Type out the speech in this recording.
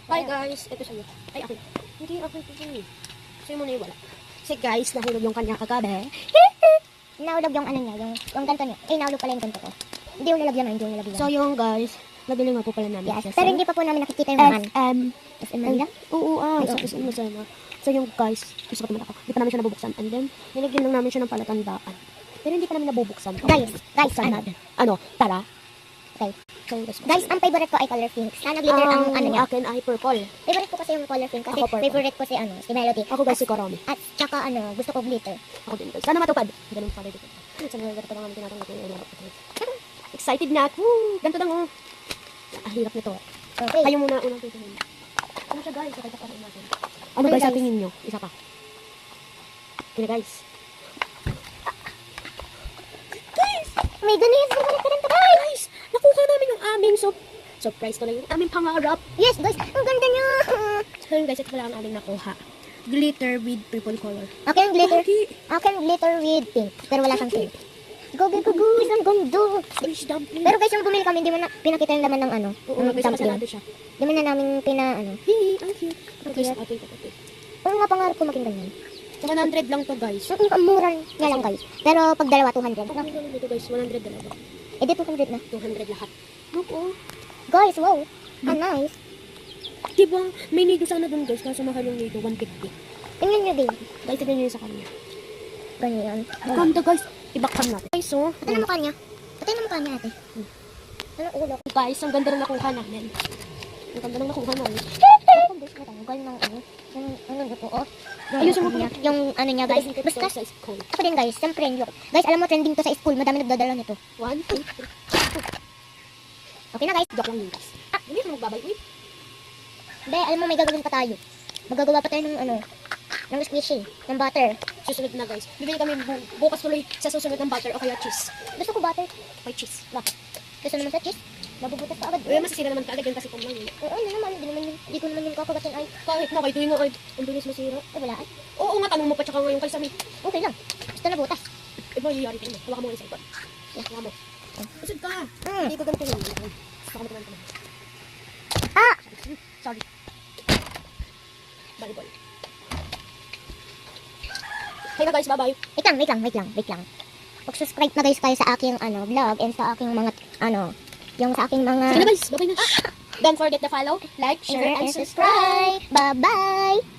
Hi guys, ito sa'yo. Ay, akin. Hindi, akin ito sa'yo. Sa'yo mo na yung wala. Kasi guys, nahulog yung kanya kagabi. Nahulog yung ano niya, yung ganto niya. Eh, nahulog pala yung ganto ko. Hindi yung nalagyan, hindi yung nalagyan. So yung guys, nabili nga po pala namin. Yes, pero hindi pa po namin nakikita yung naman. SM Manila? Oo, sa SM Manila. So yung guys, gusto ko naman ako. Hindi pa namin siya nabubuksan. And then, nilagyan lang namin siya ng palatandaan. Pero hindi pa namin nabubuksan. Guys, Buksan natin. Ano? Tara. Okay. So, Guys, ang favorite ko ay color pink. Sana glitter ang ano niya. akin ay purple. Favorite ko kasi yung color pink kasi Ako purple. favorite ko si ano, si Melody. Ako guys, si Karami. At saka ano, gusto ko glitter. Ako din guys. Sana matupad. Ganun pala dito. Sana matupad ang aming tinatanggap yung excited na ako. Ganito lang oh. Hirap nito. Okay. Kayo muna unang titingin. Ano siya guys? Sakay pa rin natin. Ano guys, sa tingin nyo? Isa pa. Kaya guys. May ganyan. Bumalik ka rin to, guys. Guys, nakuha namin yung aming surprise ko na yung aming pangarap. Yes, guys. Ang ganda niya. So yun guys, ito pala ang aming nakuha. Glitter with purple color. Okay, ang glitter. Okay. Okay, ang glitter with pink. Pero wala siyang pink. Go, guys. Ang ganda. Fish dumpling. Pero guys, yung bumili kami, hindi mo na pinakita yung laman ng ano. Oo, ng guys, dumpling. kasalato siya. Hindi mo na namin ano. Hey, ang cute. Ang Guys, cute. ate. Oo nga, pangarap ko maging ganyan. 100 lang to guys. Ang mura niya lang, guys. Pero pag dalawa, 200. Ang lang dito guys, 100 dalawa. Eh, di 200 na. 200 lahat. Oo. Guys, wow. Ang nice. Diba, may nido sana dun guys, kaso mahal yung nido, 150. Tingnan nyo din. Guys, tignan nyo yun sa kanya. Ganyan. Ang ganda guys, ibakpan natin. Guys, so, Ito na mukha niya. Ito na mukha niya, ate. Anong ulo? guys, ang ganda rin nakuha namin. Ang ganda rin nakuha namin. Ang guys, matanggal ng ano. Ano ito, oh. Ayusin mo niya. Yung ano niya, guys. Basta, sa school. ako din, guys. Siyempre, guys, alam mo, trending to sa school. Madami nagdadala nito. 1, 2, 3. Okay na, guys. Joke lang yun guys. Hindi mo magbabay. Uy. Hindi, alam mo, may gagawin pa tayo. Magagawa pa tayo ng ano, ng squishy, ng butter. Susunod na guys. Bibili kami bukas tuloy sa susunod ng butter o kaya cheese. Gusto ko butter. May cheese. Bakit? Gusto naman sa cheese? Nabubutas pa agad. Uy, masasira naman kaagad yan kasi kung lang yun. Oo, ano naman, hindi ko naman yung kakagatin ay. Kahit na, kahit tuwing nga ay, ang bilis masira. Ay, wala ay. Oo nga, tanong mo pa tsaka ngayon kay Samit. Okay lang. Gusto na butas. Iba, yayari ka mo. Hawakan mo nga isa iba. Hawakan mo. Usod ka. Hindi ko ganito yun. Gusto ko naman ito. Ah! Sorry. Volleyball. Hey na guys, bye-bye. Wait lang. Mag-subscribe na guys kayo sa aking ano, vlog and sa aking mga ano, yung sa aking mga Sige na guys, bye-bye na. Don't forget to follow, like, share, and subscribe. Bye-bye!